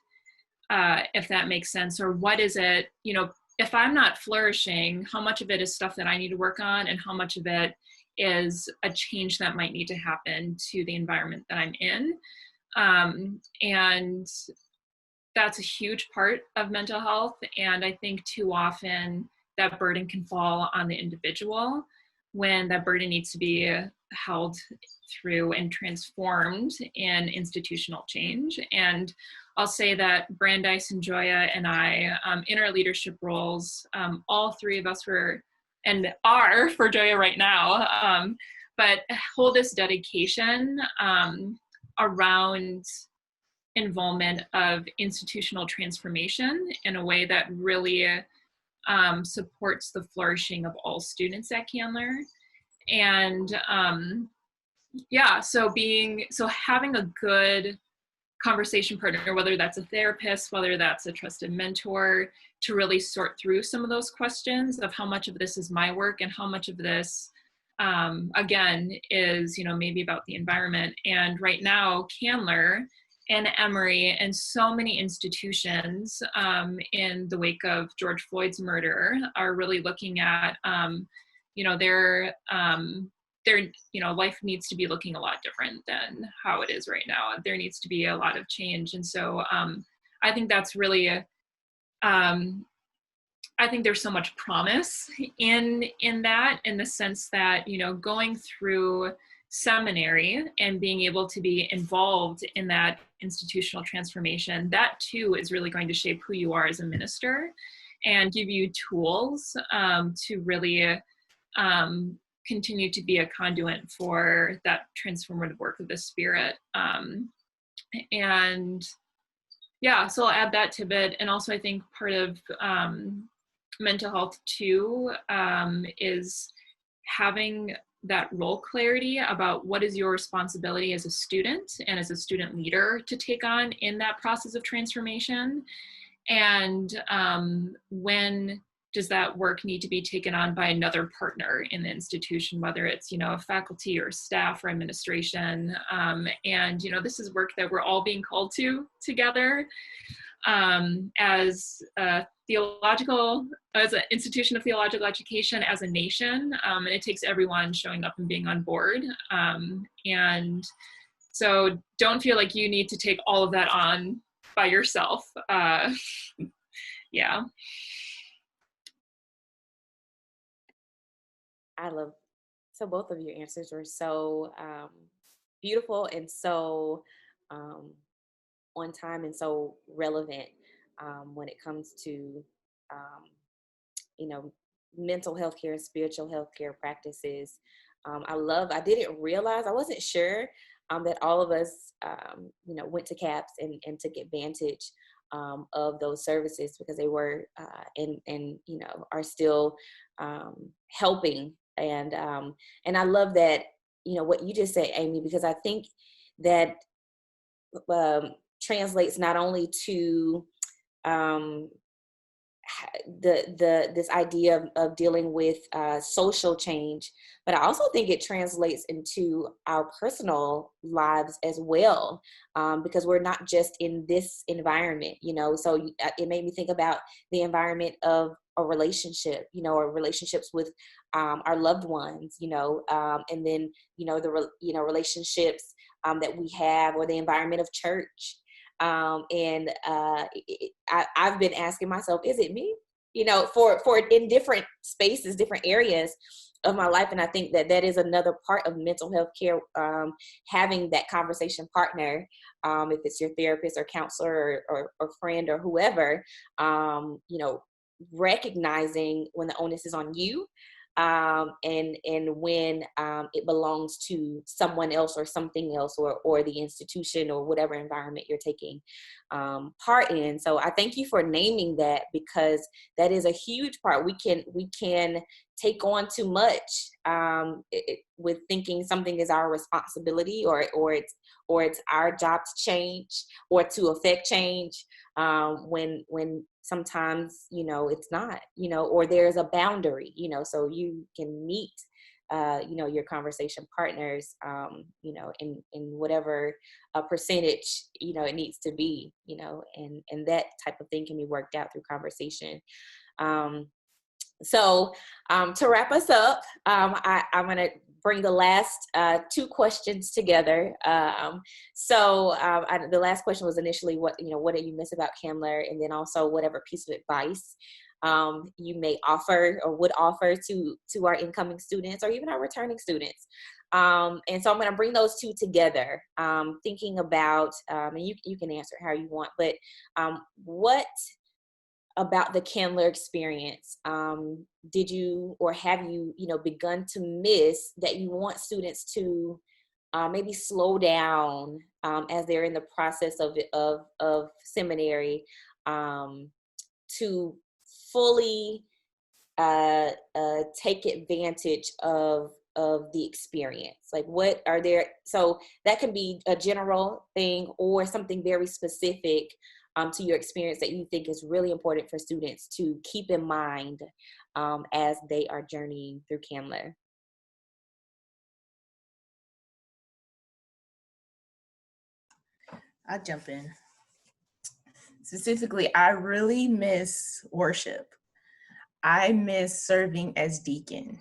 if that makes sense, or what is it, you know, if I'm not flourishing, how much of it is stuff that I need to work on, and how much of it is a change that might need to happen to the environment that I'm in. And that's a huge part of mental health. And I think too often that burden can fall on the individual, when that burden needs to be held through and transformed in institutional change. And I'll say that Brandeis and Joya and I, in our leadership roles, all three of us were and are for Joya right now, but hold this dedication around involvement of institutional transformation in a way that really supports the flourishing of all students at Candler. And yeah, so having a good conversation partner, whether that's a therapist, whether that's a trusted mentor, to really sort through some of those questions of how much of this is my work and how much of this, again, is, you know, maybe about the environment. And right now, Candler and Emory and so many institutions in the wake of George Floyd's murder are really looking at, you know, their you know, life needs to be looking a lot different than how it is right now. There needs to be a lot of change. And so I think that's really, I think there's so much promise in that, in the sense that, you know, going through seminary and being able to be involved in that institutional transformation, that too is really going to shape who you are as a minister and give you tools to really continue to be a conduit for that transformative work of the Spirit. And yeah, so I'll add that tidbit. And also I think part of mental health too is having that role clarity about what is your responsibility as a student and as a student leader to take on in that process of transformation. And when does that work need to be taken on by another partner in the institution, whether it's, you know, faculty or staff or administration. And, you know, this is work that we're all being called to together as an institution of theological education, as a nation. And it takes everyone showing up and being on board. And so don't feel like you need to take all of that on by yourself. Yeah. So both of your answers were so beautiful and so on time and so relevant when it comes to, you know, mental health care and spiritual health care practices. I didn't realize, I wasn't sure that all of us, you know, went to CAPS and took advantage of those services, because they were and you know, are still helping. And I love that, you know, what you just said, Amy, because I think that translates not only to this idea of dealing with social change, but I also think it translates into our personal lives as well, because we're not just in this environment, you know. So it made me think about the environment of a relationship, you know, or relationships with our loved ones, you know, and then, you know, relationships that we have, or the environment of church. I've been asking myself, is it me? you know, for in different spaces, different areas of my life. And I think that that is another part of mental health care, having that conversation partner, if it's your therapist or counselor or friend or whoever, you know, recognizing when the onus is on you, and when it belongs to someone else or something else, or the institution or whatever environment you're taking part in. So I thank you for naming that, because that is a huge part. We can take on too much with thinking something is our responsibility, or it's our job to change or to affect change, when sometimes, you know, it's not, you know, or there's a boundary, you know, so you can meet, you know, your conversation partners, you know, in whatever percentage, you know, it needs to be, you know, and that type of thing can be worked out through conversation. So to wrap us up, I'm going to bring the last two questions together. The last question was initially, what do you miss about Candler? And then also whatever piece of advice you may offer or would offer to our incoming students or even our returning students. And so I'm going to bring those two together, thinking about, and you can answer how you want, but what about the Candler experience did you, or have you, you know, begun to miss that you want students to maybe slow down as they're in the process of seminary, to fully take advantage of the experience? Like, what are there, so that can be a general thing or something very specific to your experience that you think is really important for students to keep in mind as they are journeying through Candler. I'll jump in. Specifically, I really miss worship. I miss serving as deacon.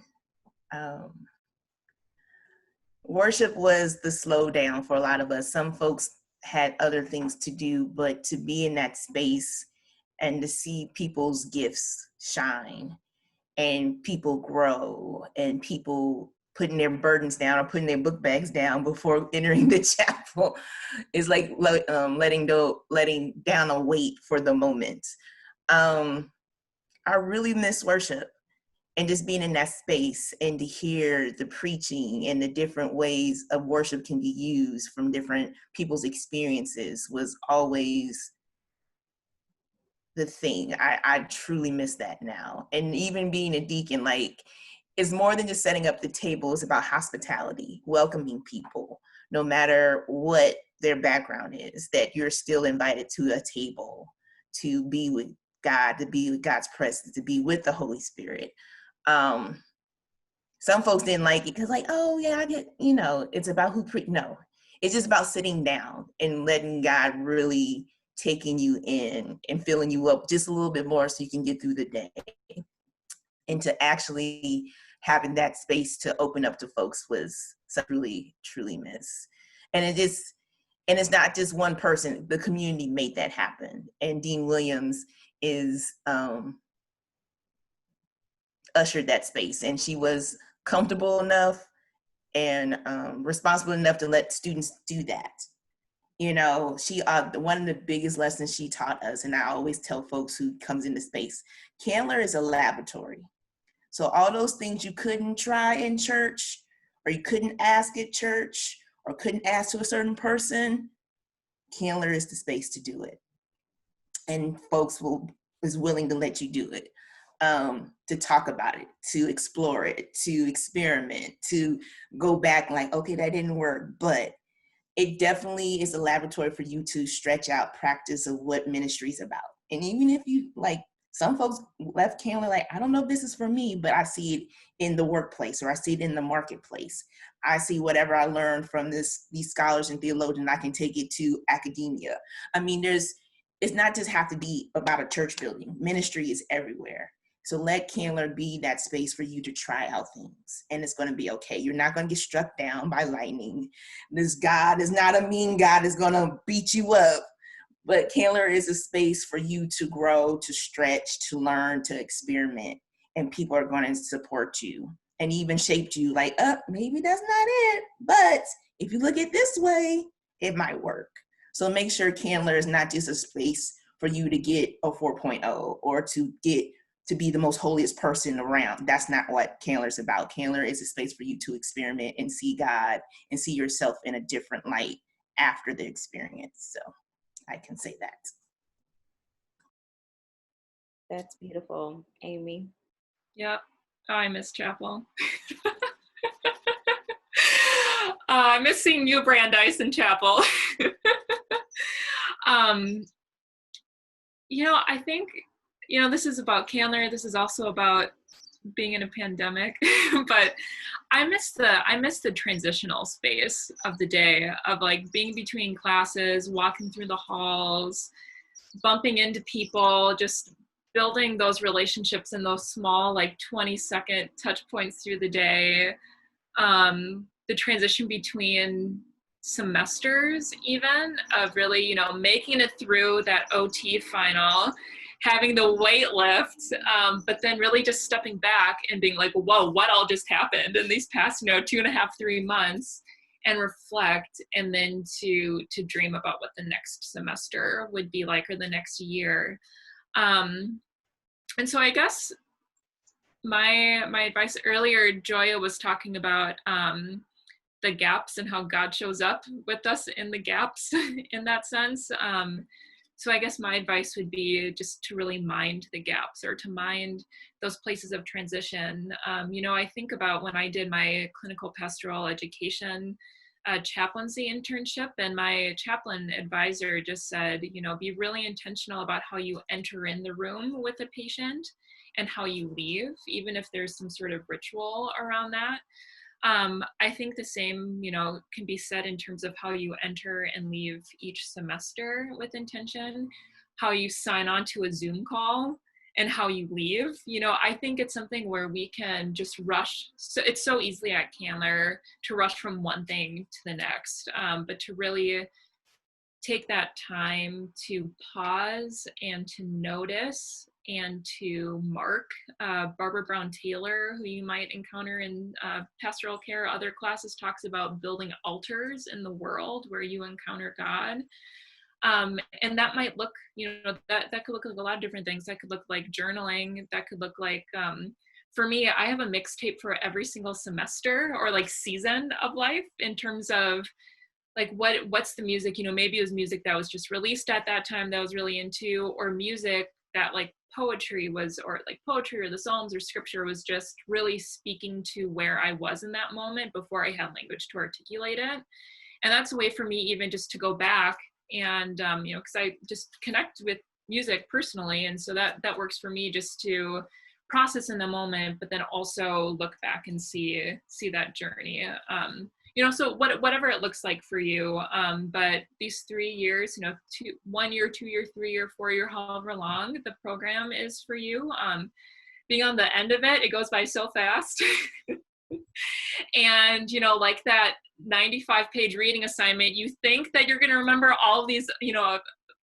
Worship was the slowdown for a lot of us. Some folks had other things to do, but to be in that space and to see people's gifts shine and people grow and people putting their burdens down or putting their book bags down before entering the chapel is like letting down a weight for the moment. I really miss worship and just being in that space and to hear the preaching and the different ways of worship can be used from different people's experiences was always the thing. I truly miss that now. And even being a deacon, like, it's more than just setting up the table. It's about hospitality, welcoming people, no matter what their background is, that you're still invited to a table to be with God, to be with God's presence, to be with the Holy Spirit. Some folks didn't like it because, like, oh yeah, I get, you know, it's about no, it's just about sitting down and letting God really taking you in and filling you up just a little bit more so you can get through the day, and to actually having that space to open up to folks was truly, truly miss. And it's not just one person, the community made that happen. And Dean Williams is ushered that space, and she was comfortable enough and responsible enough to let students do that. You know, she one of the biggest lessons she taught us, and I always tell folks who comes into space, Candler is a laboratory. So all those things you couldn't try in church, or you couldn't ask at church, or couldn't ask to a certain person, Candler is the space to do it. And folks is willing to let you do it, to talk about it, to explore it, to experiment, to go back like, okay, that didn't work, but it definitely is a laboratory for you to stretch out practice of what ministry is about. And even if you, like, some folks left Candler like, I don't know if this is for me, but I see it in the workplace, or I see it in the marketplace. I see whatever I learned from these scholars and theologians, I can take it to academia. I mean, it's not just have to be about a church building. Ministry is everywhere. So let Candler be that space for you to try out things, and it's going to be okay. You're not going to get struck down by lightning. This God is not a mean God, is going to beat you up, But Candler is a space for you to grow, to stretch, to learn, to experiment, and people are going to support you and even shape you like, maybe that's not it, but if you look at it this way, it might work. So make sure Candler is not just a space for you to get a 4.0 or to be the most holiest person around. That's not what Candler is about. Candler is a space for you to experiment and see God and see yourself in a different light after the experience. So I can say that. That's beautiful. Amy? Yep. Oh, I miss chapel. I miss seeing you, Brandeis, in chapel. I think, this is about Candler. This is also about being in a pandemic, but I miss the transitional space of the day of like being between classes, walking through the halls, bumping into people, just building those relationships in those small, like 20-second touch points through the day. The transition between semesters, even of really, making it through that OT final, having the weight lift, but then really just stepping back and being like, whoa, what all just happened in these past, 2.5, 3 months, and reflect, and then to dream about what the next semester would be like, or the next year. And so I guess my advice earlier, Joya was talking about the gaps and how God shows up with us in the gaps in that sense. So I guess my advice would be just to really mind the gaps, or to mind those places of transition. I think about when I did my clinical pastoral education chaplaincy internship, and my chaplain advisor just said, be really intentional about how you enter in the room with a patient and how you leave, even if there's some sort of ritual around that. I think the same, can be said in terms of how you enter and leave each semester with intention, how you sign on to a Zoom call, and how you leave. I think it's something where we can just rush. So it's so easily at Candler to rush from one thing to the next, but to really take that time to pause and to notice and to mark. Barbara Brown Taylor, who you might encounter in pastoral care, other classes, talks about building altars in the world where you encounter God. And that might look, that could look like a lot of different things. That could look like journaling. That could look like, for me, I have a mixtape for every single semester or like season of life, in terms of like what's the music, maybe it was music that was just released at that time that I was really into, or music that like poetry or the Psalms or scripture was just really speaking to where I was in that moment before I had language to articulate it. And that's a way for me even just to go back and, because I just connect with music personally. And so that works for me, just to process in the moment, but then also look back and see that journey. So whatever it looks like for you. But these 3 years, 1 year, 2 year, 3 year, 4 year, however long the program is for you, being on the end of it, it goes by so fast. And, like that 95-page reading assignment, you think that you're going to remember all these,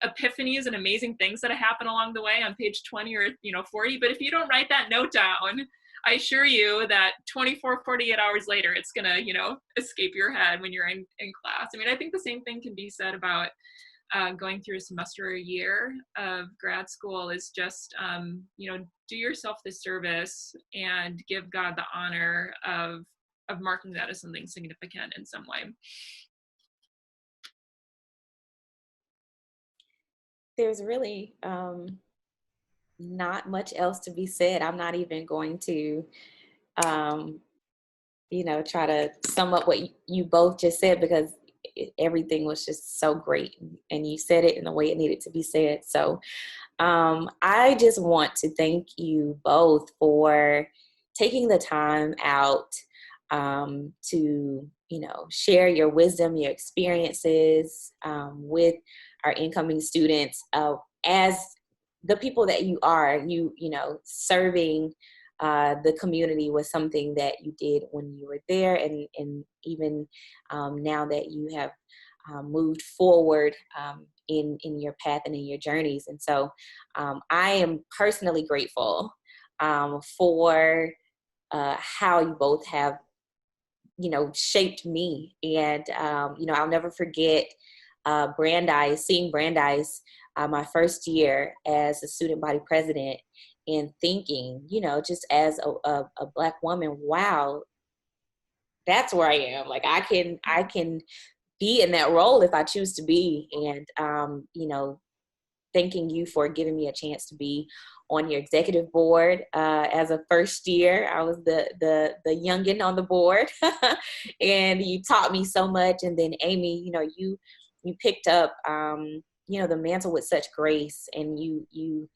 epiphanies and amazing things that happen along the way on page 20 or, 40. But if you don't write that note down, I assure you that 24, 48 hours later, it's going to, escape your head when you're in class. I mean, I think the same thing can be said about going through a semester or a year of grad school, is just, do yourself the service and give God the honor of marking that as something significant in some way. There's really not much else to be said. I'm not even going to, try to sum up what you both just said, because everything was just so great, and you said it in the way it needed to be said. So I just want to thank you both for taking the time out to, share your wisdom, your experiences with our incoming students, as the people that you are. Serving the community was something that you did when you were there, and even now that you have moved forward in your path and in your journeys. And so I am personally grateful for how you both have, shaped me. And, I'll never forget Brandeis, seeing Brandeis my first year as a student body president, and thinking, just as a Black woman, wow, that's where I am. Like I can be in that role if I choose to be. And, thanking you for giving me a chance to be on your executive board. As a first year, I was the youngin on the board, and you taught me so much. And then Amy, you picked up, the mantle with such grace, and you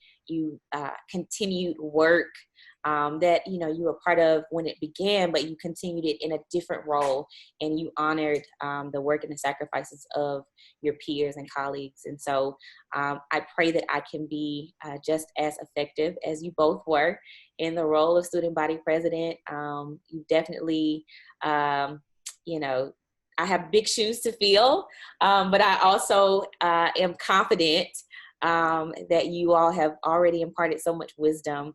continued work that you were part of when it began, but you continued it in a different role, and you honored the work and the sacrifices of your peers and colleagues. And so I pray that I can be just as effective as you both were in the role of student body president. You definitely, I have big shoes to fill, but I also am confident that you all have already imparted so much wisdom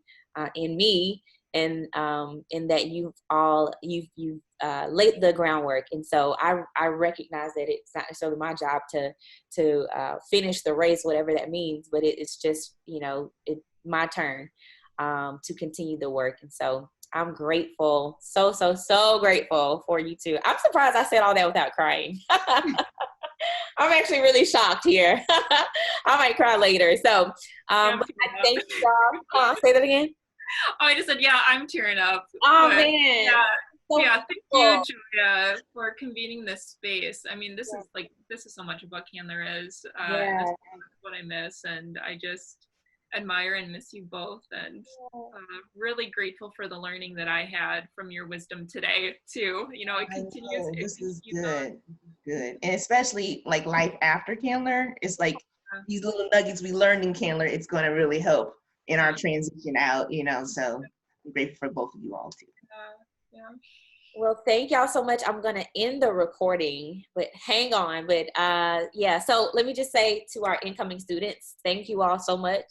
in me, and in that you've laid the groundwork. And so I recognize that it's not necessarily my job to finish the race, whatever that means, but it's just my turn to continue the work. And so I'm grateful, so grateful for you two. I'm surprised I said all that without crying. I'm actually really shocked here. I might cry later. So but I thank you all. Say that again. Oh, I just said, yeah, I'm tearing up. Oh, but, man. Yeah, thank you, Julia, for convening this space. I mean, this is so much of what Candler is. This is what I miss, and I just admire and miss you both, and really grateful for the learning that I had from your wisdom today too. It continues. This is good. And especially like life after Candler, it's like these little nuggets we learned in Candler, it's going to really help in our transition out, so I'm grateful for both of you all too. Well, thank y'all so much. I'm going to end the recording, but hang on. But so let me just say to our incoming students, thank you all so much.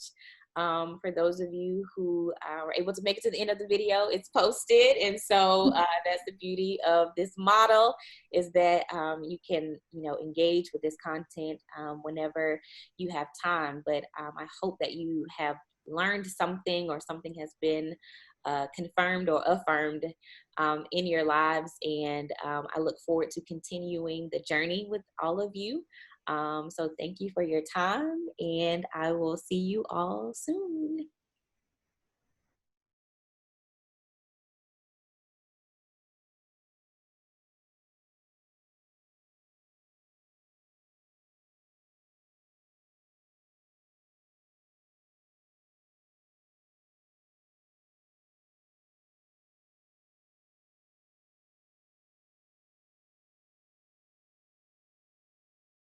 For those of you who were able to make it to the end of the video, it's posted. And so that's the beauty of this model, is that you can, engage with this content whenever you have time. But I hope that you have learned something, or something has been confirmed or affirmed in your lives. And I look forward to continuing the journey with all of you. So thank you for your time, and I will see you all soon.